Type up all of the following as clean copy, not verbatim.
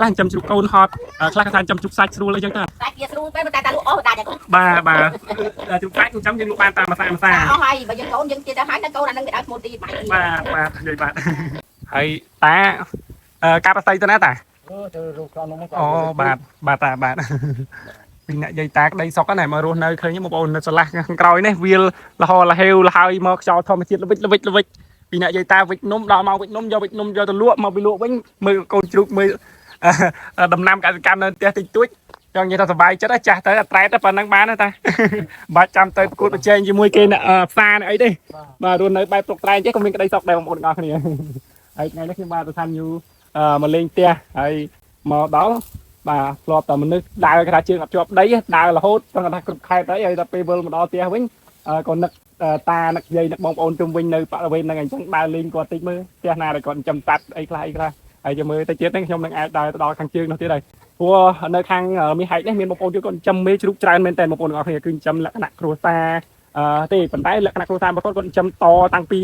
ខ្លះចាំជ្រូកកូនហត់ខ្លះថាចាំជ្រូកសាច់ស្រួលអីចឹងទៅសាច់វាស្រួលពេលតែលក់អស់ដាច់ហ្នឹងបាទជ្រូកសាច់ចាំយើងលក់បានតាមភាសាអស់ហើយបើយើងកូនយើងទៀតទៅហើយដល់កូនអានឹងគេឲ្យឈ្មោះទីបាទនិយាយបាទហើយតាការប្រស័យទៅណាតាអូបាទតាបាទពីអ្នកយាយតាក្តីសុកណាមករស់នៅឃើញបងប្អូននៅឆ្លាស់ខាងក្រោយនេះវាលហលហេវលហើយមកខ្យល់ធម្មជាតិល្វិចពីអ្នកយាយតាវិចនំដល់មកវិចនំយកវិចនំយកទៅលក់មកពីលក់វិញមើលកូនជ្រូកមើលដំណាំកសិកម្មនៅផ្ទះតិចតួចចង់និយាយថាសុបាយចិត្តចាស់ទៅអត្រែតតែប៉ុណ្្នឹងបានតាបាច់ចាំទៅប្រកួតប្រជែងជាមួយគេផ្សារអីទេបាទរស់នៅបែបទុកត្រែងចេះក៏មានក្តីសុខដែរបងប្អូនទាំងអស់គ្នាហើយថ្ងៃនេះខ្ញុំបាទទៅឋានយូមកលេងផ្ទះហើយមកដល់បាទធ្លាប់តែមនុស្សដើរគេថាជើងអត់ជាប់ដីដើររហូតព្រោះថាគ្រប់ខេត្តហើយដល់ពេលវិលមកដល់ផ្ទះវិញក៏នឹកតានឹកយាយនឹកបងប្អូនជុំវិញនៅបរិវេណហ្នឹងអញ្ចឹងដើរលេងគាត់តិចមើលផ្ទះណាដែលគាត់ចំតាត់អីខ្លះហើយចាំមើលទៅទៀតហ្នឹងខ្ញុំនឹងអាចដើរទៅដល់ខាងជើងនោះទៀតហើយព្រោះនៅខាងមាសហែកនេះមានបងប្អូនទៀតគាត់ចំមេជ្រូកច្រើនមែនតើបងប្អូនទាំងអស់គ្នាគឺចំលក្ខណៈគ្រួសារទេប៉ុន្តែលក្ខណៈគ្រួសាររបស់គាត់ចំតតាំងពី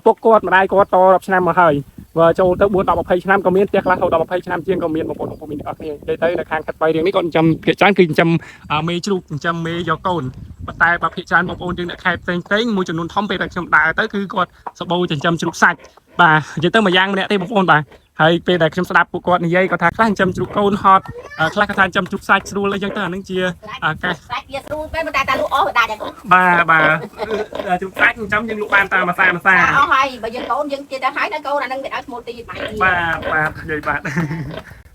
ពុកគាត់ម្ដាយគាត់តរាប់ឆ្នាំមកហើយបើចូលទៅ4 10 20ឆ្នាំក៏មានផ្ទះខ្លះចូលដល់20ឆ្នាំជាងក៏មានបងប្អូនទាំងអស់គ្នានិយាយទៅនៅខាងខេត្តបៃរៀងនេះគាត់ចំភាគច្រើនគឺចំមេជ្រូកចំមេយកកូនប៉ុន្តែបើភាគច្រើនបងប្អូនយើងអ្នកខេត្តផ្សេងមួយចំនួនធំពេលតែខ្ញុំដើរទៅគឺគាត់សបោចិញ្ចឹមជ្រូកសាច់បាទនិយាយទៅមួយយ៉ាងម្នាក់ទេបងប្អូនបាទហើយពេលដែលខ្ញុំស្ដាប់ពួកគាត់និយាយគាត់ថាខ្លះចិញ្ចឹមជ្រូកកូនហត់ខ្លះគាត់ថាចិញ្ចឹមជ្រូកសាច់ស្រួលអីចឹងទៅអានឹងជាកាសសាច់វាស្រួលពេលតែលក់អស់ដាច់ហ្នឹងបាទជ្រូកសាច់ចិញ្ចឹមយើងលក់បានតាមភាសាអស់ហើយបើយើងកូនយើងទៀតទៅហើយដល់កូនអានឹងគេឲ្យឈ្មោះទីបាទនិយាយបាទ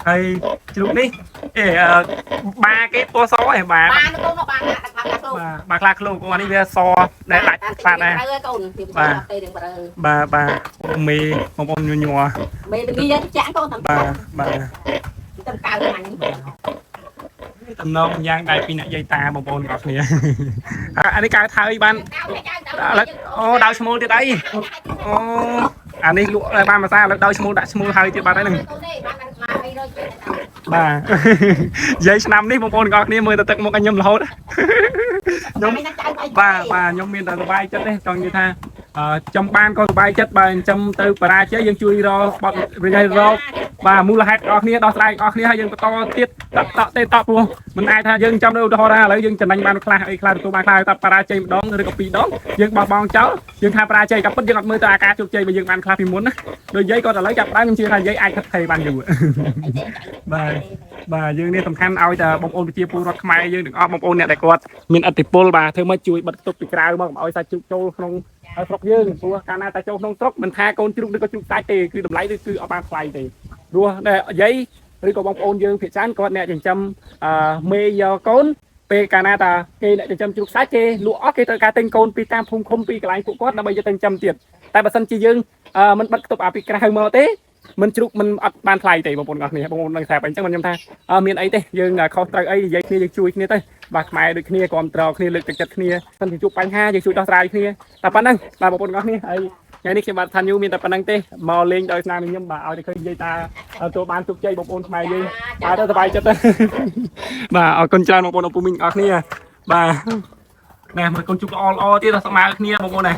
ហើយជ្រូកនេះបាគេពណ៌សឯងបាទកូនបាខ្លាឃ្លោកគាត់នេះវាសដែលដាច់ខ្លាដែរកូនពីទៅរៀងបើបាទមេបងប្អូនញ័រមេទៅវាចាក់កូនតាមបាទទៅកៅហ្នឹងតំណងយ៉ាងដែរពីអ្នកយាយតាបងប្អូនទាំងអស់គ្នាអានេះកើតហើយបានអូដៅឈ្មោលទៀតអីអូអានេះលក់បានភាសាឥឡូវដៅឈ្មោលដាក់ឈ្មោលហើយទៀតបាត់ហើយហ្នឹងបាទយាយឆ្នាំនេះបងប្អូនទាំងអស់គ្នាមើលទៅទឹកមុខឲ្យខ្ញុំរហូតខ្ញុំបាទខ្ញុំមានតែសុបាយចិត្តទេចង់និយាយថាចំបានក៏សុបាយចិត្តបើចំទៅបរាជ័យយើងជួយរកបត់វិញ្ញាណរកបាទមូលហេតុទាំងអស់គ្នាដោះស្រាយទាំងអស់គ្នាហើយយើងបន្តទៀតតព្រោះមិនអាចថាយើងចំនៅឧទាហរណ៍ថាឥឡូវយើងចំណេញបានខ្លះអីខ្លះទទួលបានខ្លះតែបរាជ័យម្ដងឬក៏2 ដងយើងបោះបង់ចោលយើងថាបរាជ័យក៏ពិតយើងអត់មើលទៅអាការជោគជ័យរបស់យើងបានខ្លះពីមុនណាដូចយាយគាត់ឥឡូវចាប់ដើមខ្ញុំជឿថាយាយអាចខិតខំបានយូរបាទយើងនេះសំខាន់ឲ្យតែបងប្អូនប្រជាពលរដ្ឋខ្មែរយើងទាំងអស់បងប្អូនអ្នកដែលគាត់មានឥទ្ធិពលបាទធ្វើមកជួយបិទគប់ពីក្រៅមកកុំឲ្យសាច់ជ្រូកចូលក្នុងស្រុកយើងព្រោះកាលណាតែចូលក្នុងស្រុកមិនថាកូនជ្រូកឬក៏ជ្រូកសាច់ទេគឺតម្លៃគឺអត់បានថ្លៃទេព្រោះតែយាយឬក៏បងប្អូនយើងភាគច្រើនគាត់អ្នកចិញ្ចឹមមេយកកូនពេលកាលណាតាគេអ្នកចិញ្ចឹមជ្រូកសាច់គេលក់អស់គេត្រូវការទិញកូនពីតាមភូមិឃុំពីកន្លែងពួកគាត់ដើម្បីយកទៅចិញ្ចឹមទៀតតែបើសិនជាយើងមិនបិទគប់ពីក្រៅមកទេមិនជ្រូកមិនអត់បានថ្លៃទេបងប្អូនទាំងអស់គ្នាបងប្អូននឹងស្រាប់អញ្ចឹងខ្ញុំថាមានអីទេយើងខុសត្រូវអីនិយាយគ្នាយើងជួយគ្នាទៅបាទខ្មែរដូចគ្នាគ្រប់ត្រគ្នាលើកទឹកចិត្តគ្នាសិនជាជួបបញ្ហាយើងជួយដោះស្រាយគ្នាតែប៉ុណ្្នឹងបាទបងប្អូនទាំងអស់គ្នាហើយថ្ងៃនេះខ្ញុំបាទឋានយូមានតែប៉ុណ្្នឹងទេមកលេងដោយស្នាមខ្ញុំបាទឲ្យតែឃើញនិយាយថាទទួលបានជោគជ័យបងប្អូនខ្មែរយើងបាទទៅសប្បាយចិត្តទៅបាទអរគុណច្រើនបងប្អូនអពុមីងទាំងអស់គ្នាបាទណែមើលកូនជុកល្អទៀតស្មើគ្នាបងប្អូនណា